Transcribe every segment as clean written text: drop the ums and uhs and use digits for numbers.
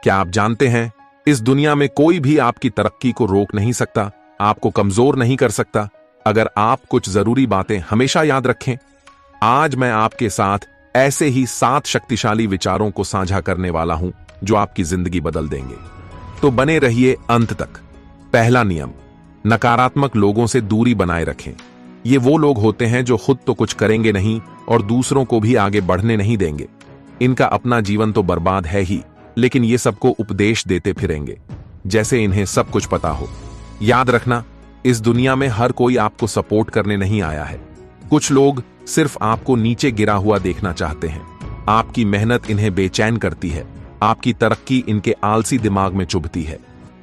क्या आप जानते हैं, इस दुनिया में कोई भी आपकी तरक्की को रोक नहीं सकता, आपको कमजोर नहीं कर सकता, अगर आप कुछ जरूरी बातें हमेशा याद रखें। आज मैं आपके साथ ऐसे ही 7 शक्तिशाली विचारों को साझा करने वाला हूं जो आपकी जिंदगी बदल देंगे। तो बने रहिए अंत तक। पहला नियम, नकारात्मक लोगों से दूरी बनाए रखें। ये वो लोग होते हैं जो खुद तो कुछ करेंगे नहीं और दूसरों को भी आगे बढ़ने नहीं देंगे। इनका अपना जीवन तो बर्बाद है ही, लेकिन ये सबको उपदेश देते फिरेंगे जैसे इन्हें सब कुछ पता हो। याद रखना, इस दुनिया में हर कोई आपको सपोर्ट करने नहीं आया है। कुछ लोग सिर्फ आपको नीचे गिरा हुआ देखना चाहते हैं। आपकी मेहनत इन्हें बेचैन करती है, आपकी तरक्की इनके आलसी दिमाग में चुभती है।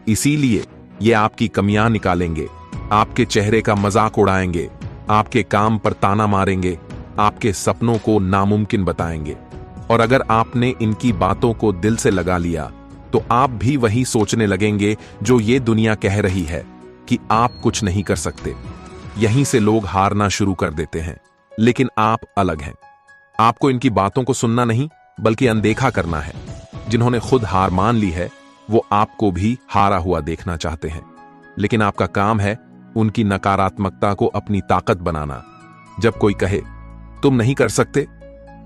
इसीलिए ये आपकी कमियां निकालेंगे, आपके चेहरे का मजाक उड़ाएंगे, आपके काम पर ताना मारेंगे, आपके सपनों को नामुमकिन बताएंगे। और अगर आपने इनकी बातों को दिल से लगा लिया तो आप भी वही सोचने लगेंगे जो ये दुनिया कह रही है कि आप कुछ नहीं कर सकते। यहीं से लोग हारना शुरू कर देते हैं। लेकिन आप अलग हैं। आपको इनकी बातों को सुनना नहीं बल्कि अनदेखा करना है। जिन्होंने खुद हार मान ली है वो आपको भी हारा हुआ देखना चाहते हैं, लेकिन आपका काम है उनकी नकारात्मकता को अपनी ताकत बनाना। जब कोई कहे तुम नहीं कर सकते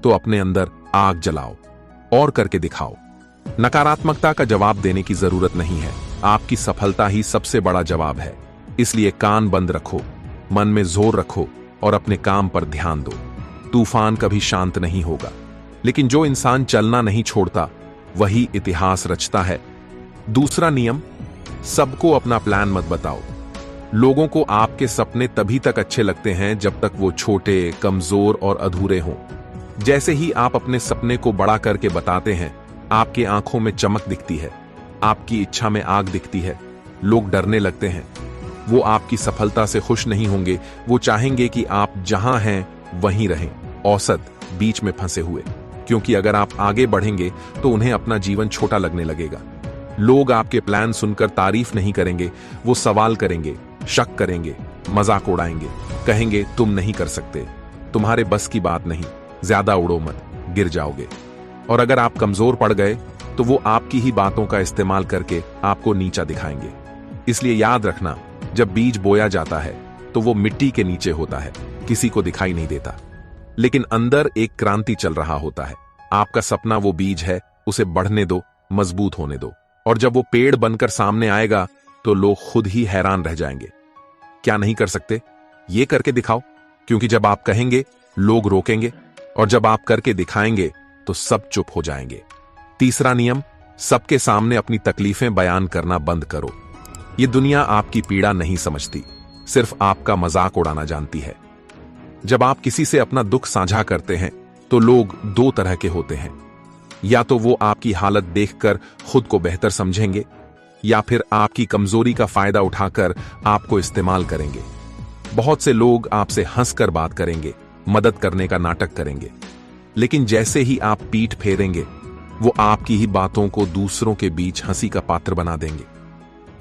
तो अपने अंदर आग जलाओ और करके दिखाओ। नकारात्मकता का जवाब देने की जरूरत नहीं है, आपकी सफलता ही सबसे बड़ा जवाब है। इसलिए कान बंद रखो, मन में जोर रखो और अपने काम पर ध्यान दो। तूफान कभी शांत नहीं होगा, लेकिन जो इंसान चलना नहीं छोड़ता वही इतिहास रचता है। दूसरा नियम, सबको अपना प्लान मत बताओ। लोगों को आपके सपने तभी तक अच्छे लगते हैं जब तक वो छोटे, कमजोर और अधूरे हों। जैसे ही आप अपने सपने को बड़ा करके बताते हैं, आपकी आंखों में चमक दिखती है, आपकी इच्छा में आग दिखती है, लोग डरने लगते हैं। वो आपकी सफलता से खुश नहीं होंगे, वो चाहेंगे कि आप जहां हैं वहीं रहें, औसत बीच में फंसे हुए। क्योंकि अगर आप आगे बढ़ेंगे तो उन्हें अपना जीवन छोटा लगने लगेगा। लोग आपके प्लान सुनकर तारीफ नहीं करेंगे, वो सवाल करेंगे, शक करेंगे, मजाक उड़ाएंगे, कहेंगे तुम नहीं कर सकते, तुम्हारे बस की बात नहीं, ज्यादा उड़ो मत, गिर जाओगे। और अगर आप कमजोर पड़ गए तो वो आपकी ही बातों का इस्तेमाल करके आपको नीचा दिखाएंगे। इसलिए याद रखना, जब बीज बोया जाता है तो वो मिट्टी के नीचे होता है, किसी को दिखाई नहीं देता, लेकिन अंदर एक क्रांति चल रहा होता है। आपका सपना वो बीज है, उसे बढ़ने दो, मजबूत होने दो, और जब वो पेड़ बनकर सामने आएगा तो लोग खुद ही हैरान रह जाएंगे। क्या नहीं कर सकते? ये करके दिखाओ, क्योंकि जब आप कहेंगे लोग रोकेंगे, और जब आप करके दिखाएंगे तो सब चुप हो जाएंगे। तीसरा नियम, सबके सामने अपनी तकलीफें बयान करना बंद करो। ये दुनिया आपकी पीड़ा नहीं समझती, सिर्फ आपका मजाक उड़ाना जानती है। जब आप किसी से अपना दुख साझा करते हैं तो लोग 2 तरह के होते हैं। या तो वो आपकी हालत देखकर खुद को बेहतर समझेंगे, या फिर आपकी कमजोरी का फायदा उठाकर आपको इस्तेमाल करेंगे। बहुत से लोग आपसे हंसकर बात करेंगे, मदद करने का नाटक करेंगे, लेकिन जैसे ही आप पीठ फेरेंगे वो आपकी ही बातों को दूसरों के बीच हंसी का पात्र बना देंगे।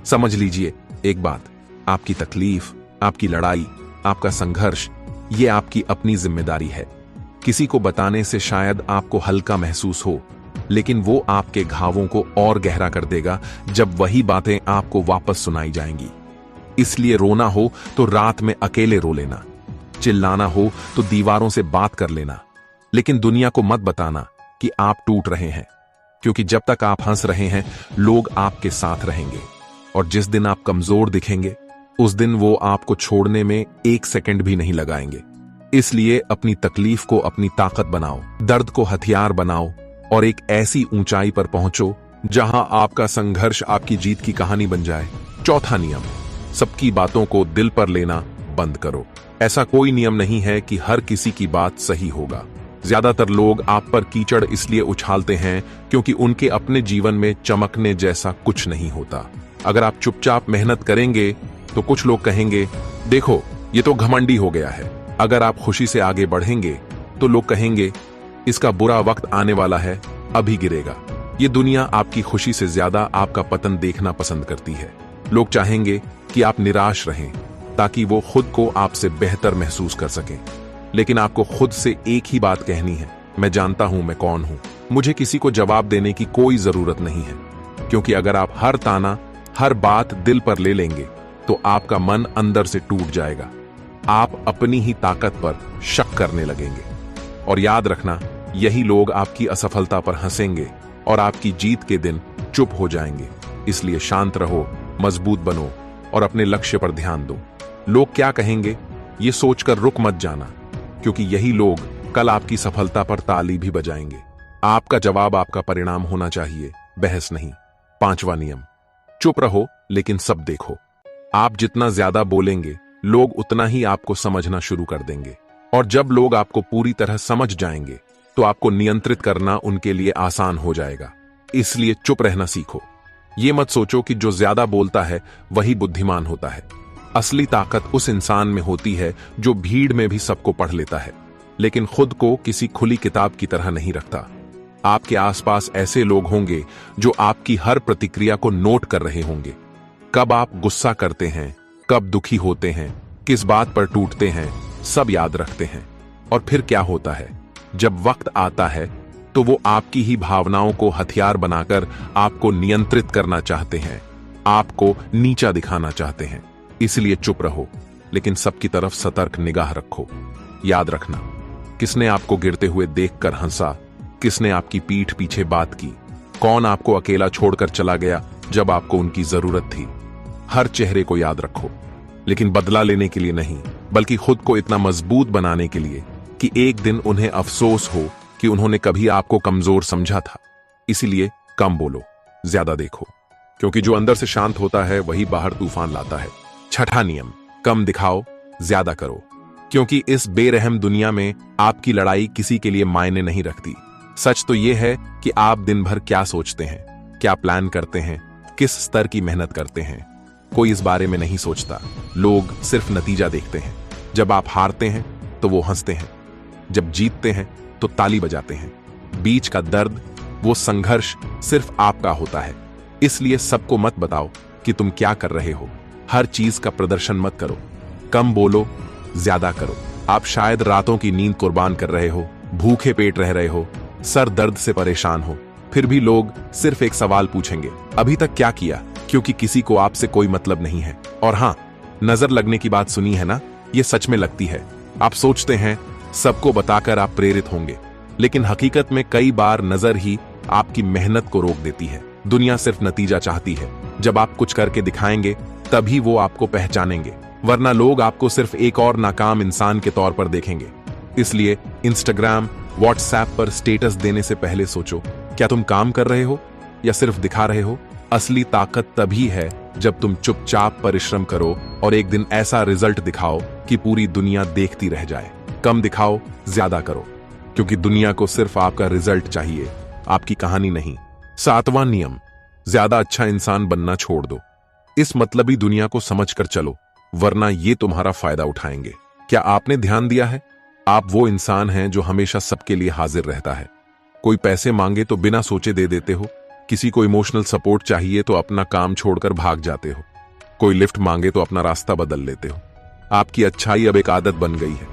समझ लीजिए एक बात, आपकी तकलीफ, आपकी लड़ाई, आपका संघर्ष, ये आपकी अपनी जिम्मेदारी है। किसी को बताने से शायद आपको हल्का महसूस हो, लेकिन वो आपके घावों को और गहरा कर देगा जब वही बातें आपको वापस सुनाई जाएंगी। इसलिए रोना हो तो रात में अकेले रो लेना, चिल्लाना हो तो दीवारों से बात कर लेना, लेकिन दुनिया को मत बताना कि आप टूट रहे हैं, क्योंकि जब तक आप हंस रहे हैं लोग आपके साथ रहेंगे, और जिस दिन आप कमजोर दिखेंगे उस दिन वो आपको छोड़ने में 1 सेकंड भी नहीं लगाएंगे। इसलिए अपनी तकलीफ को अपनी ताकत बनाओ, दर्द को हथियार बनाओ, और एक ऐसी ऊंचाई पर पहुंचो जहां आपका संघर्ष आपकी जीत की कहानी बन जाए। चौथा नियम, सबकी बातों को दिल पर लेना बंद करो। ऐसा कोई नियम नहीं है कि हर किसी की बात सही होगा। ज्यादातर लोग आप पर कीचड़ इसलिए उछालते हैं क्योंकि उनके अपने जीवन में चमकने जैसा कुछ नहीं होता। अगर आप चुपचाप मेहनत करेंगे तो कुछ लोग कहेंगे देखो ये तो घमंडी हो गया है। अगर आप खुशी से आगे बढ़ेंगे तो लोग कहेंगे इसका बुरा वक्त आने वाला है, अभी गिरेगा। ये दुनिया आपकी खुशी से ज्यादा आपका पतन देखना पसंद करती है। लोग चाहेंगे कि आप निराश रहें ताकि वो खुद को आपसे बेहतर महसूस कर सकें। लेकिन आपको खुद से एक ही बात कहनी है, मैं जानता हूं मैं कौन हूं, मुझे किसी को जवाब देने की कोई जरूरत नहीं है। क्योंकि अगर आप हर ताना, हर बात दिल पर ले लेंगे तो आपका मन अंदर से टूट जाएगा। आप अपनी ही ताकत पर शक करने लगेंगे। और याद रखना, यही लोग आपकी असफलता पर हंसेंगे और आपकी जीत के दिन चुप हो जाएंगे। इसलिए शांत रहो, मजबूत बनो और अपने लक्ष्य पर ध्यान दो। लोग क्या कहेंगे ये सोचकर रुक मत जाना, क्योंकि यही लोग कल आपकी सफलता पर ताली भी बजाएंगे। आपका जवाब आपका परिणाम होना चाहिए, बहस नहीं। 5वां नियम, चुप रहो लेकिन सब देखो। आप जितना ज्यादा बोलेंगे लोग उतना ही आपको समझना शुरू कर देंगे, और जब लोग आपको पूरी तरह समझ जाएंगे तो आपको नियंत्रित करना उनके लिए आसान हो जाएगा। इसलिए चुप रहना सीखो। ये मत सोचो कि जो ज्यादा बोलता है वही बुद्धिमान होता है। असली ताकत उस इंसान में होती है जो भीड़ में भी सबको पढ़ लेता है, लेकिन खुद को किसी खुली किताब की तरह नहीं रखता। आपके आसपास ऐसे लोग होंगे जो आपकी हर प्रतिक्रिया को नोट कर रहे होंगे। कब आप गुस्सा करते हैं, कब दुखी होते हैं, किस बात पर टूटते हैं, सब याद रखते हैं। और फिर क्या होता है, जब वक्त आता है तो वो आपकी ही भावनाओं को हथियार बनाकर आपको नियंत्रित करना चाहते हैं, आपको नीचा दिखाना चाहते हैं। इसलिए चुप रहो, लेकिन सबकी तरफ सतर्क निगाह रखो। याद रखना, किसने आपको गिरते हुए देखकर हंसा, किसने आपकी पीठ पीछे बात की, कौन आपको अकेला छोड़कर चला गया जब आपको उनकी जरूरत थी। हर चेहरे को याद रखो, लेकिन बदला लेने के लिए नहीं, बल्कि खुद को इतना मजबूत बनाने के लिए कि एक दिन उन्हें अफसोस हो कि उन्होंने कभी आपको कमजोर समझा था। इसीलिए कम बोलो, ज्यादा देखो, क्योंकि जो अंदर से शांत होता है वही बाहर तूफान लाता है। 6वां नियम, कम दिखाओ, ज्यादा करो। क्योंकि इस बेरहम दुनिया में आपकी लड़ाई किसी के लिए मायने नहीं रखती। सच तो यह है कि आप दिन भर क्या सोचते हैं, क्या प्लान करते हैं, किस स्तर की मेहनत करते हैं, कोई इस बारे में नहीं सोचता। लोग सिर्फ नतीजा देखते हैं। जब आप हारते हैं तो वो हंसते हैं, जब जीतते हैं तो ताली बजाते हैं। बीच का दर्द, वो संघर्ष सिर्फ आपका होता है। इसलिए सबको मत बताओ कि तुम क्या कर रहे हो। हर चीज का प्रदर्शन मत करो। कम बोलो, ज्यादा करो। आप शायद रातों की नींद कुर्बान कर रहे हो, भूखे पेट रह रहे हो, सर दर्द से परेशान हो, फिर भी लोग सिर्फ एक सवाल पूछेंगे, अभी तक क्या किया? क्योंकि किसी को आपसे कोई मतलब नहीं है। और हां, नजर लगने की बात सुनी है ना, ये सच में लगती है। आप सोचते हैं सबको बताकर आप प्रेरित होंगे, लेकिन हकीकत में कई बार नजर ही आपकी मेहनत को रोक देती है। दुनिया सिर्फ नतीजा चाहती है। जब आप कुछ करके दिखाएंगे तभी वो आपको पहचानेंगे, वरना लोग आपको सिर्फ एक और नाकाम इंसान के तौर पर देखेंगे। इसलिए इंस्टाग्राम, व्हाट्सएप पर स्टेटस देने से पहले सोचो, क्या तुम काम कर रहे हो या सिर्फ दिखा रहे हो? असली ताकत तभी है जब तुम चुपचाप परिश्रम करो और एक दिन ऐसा रिजल्ट दिखाओ कि पूरी दुनिया देखती रह जाए। कम दिखाओ, ज्यादा करो, क्योंकि दुनिया को सिर्फ आपका रिजल्ट चाहिए, आपकी कहानी नहीं। 7वां नियम, ज्यादा अच्छा इंसान बनना छोड़ दो। इस मतलबी दुनिया को समझकर चलो, वरना ये तुम्हारा फायदा उठाएंगे। क्या आपने ध्यान दिया है, आप वो इंसान हैं जो हमेशा सबके लिए हाजिर रहता है। कोई पैसे मांगे तो बिना सोचे दे देते हो, किसी को इमोशनल सपोर्ट चाहिए तो अपना काम छोड़कर भाग जाते हो, कोई लिफ्ट मांगे तो अपना रास्ता बदल लेते हो। आपकी अच्छाई अब एक आदत बन गई है,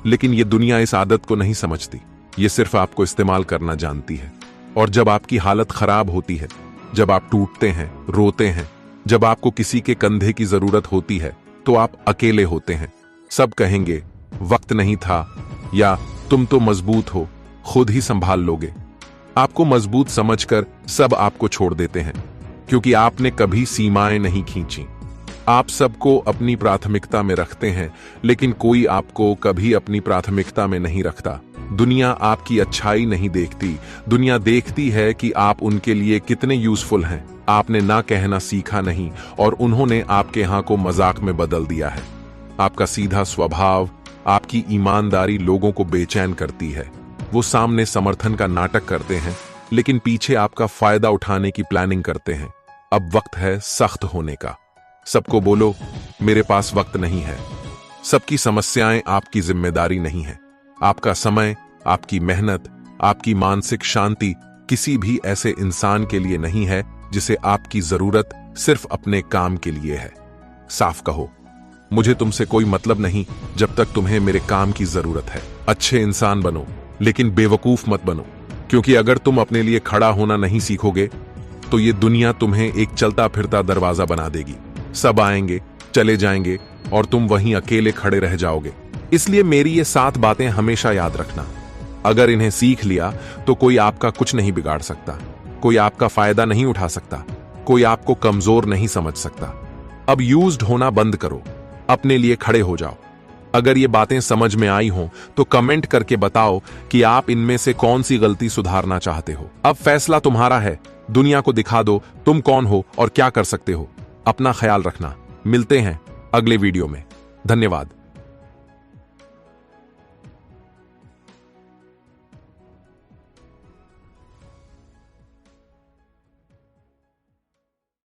लेकिन ये दुनिया इस आदत को नहीं समझती। ये सिर्फ आपको इस्तेमाल करना जानती है। और जब आपकी हालत खराब होती है, जब आप टूटते हैं, रोते हैं, जब आपको किसी के कंधे की जरूरत होती है, तो आप अकेले होते हैं। सब कहेंगे वक्त नहीं था, या तुम तो मजबूत हो, खुद ही संभाल लोगे। आपको मजबूत समझकर सब आपको छोड़ देते हैं, क्योंकि आपने कभी सीमाएं नहीं खींची। आप सबको अपनी प्राथमिकता में रखते हैं, लेकिन कोई आपको कभी अपनी प्राथमिकता में नहीं रखता। दुनिया आपकी अच्छाई नहीं देखती, दुनिया देखती है कि आप उनके लिए कितने यूजफुल हैं। आपने ना कहना सीखा नहीं, और उन्होंने आपके यहाँ को मजाक में बदल दिया है। आपका सीधा स्वभाव, आपकी ईमानदारी लोगों को बेचैन करती है। वो सामने समर्थन का नाटक करते हैं, लेकिन पीछे आपका फायदा उठाने की प्लानिंग करते हैं। अब वक्त है सख्त होने का। सबको बोलो, मेरे पास वक्त नहीं है। सबकी समस्याएं आपकी जिम्मेदारी नहीं है। आपका समय, आपकी मेहनत, आपकी मानसिक शांति किसी भी ऐसे इंसान के लिए नहीं है जिसे आपकी जरूरत सिर्फ अपने काम के लिए है। साफ कहो, मुझे तुमसे कोई मतलब नहीं जब तक तुम्हें मेरे काम की जरूरत है। अच्छे इंसान बनो, लेकिन बेवकूफ मत बनो, क्योंकि अगर तुम अपने लिए खड़ा होना नहीं सीखोगे तो ये दुनिया तुम्हें एक चलता फिरता दरवाजा बना देगी। सब आएंगे, चले जाएंगे और तुम वहीं अकेले खड़े रह जाओगे। इसलिए मेरी ये 7 बातें हमेशा याद रखना। अगर इन्हें सीख लिया तो कोई आपका कुछ नहीं बिगाड़ सकता, कोई आपका फायदा नहीं उठा सकता, कोई आपको कमजोर नहीं समझ सकता। अब यूज्ड होना बंद करो, अपने लिए खड़े हो जाओ। अगर ये बातें समझ में आई हों तो कमेंट करके बताओ कि आप इनमें से कौन सी गलती सुधारना चाहते हो। अब फैसला तुम्हारा है। दुनिया को दिखा दो तुम कौन हो और क्या कर सकते हो। अपना ख्याल रखना। मिलते हैं अगले वीडियो में। धन्यवाद।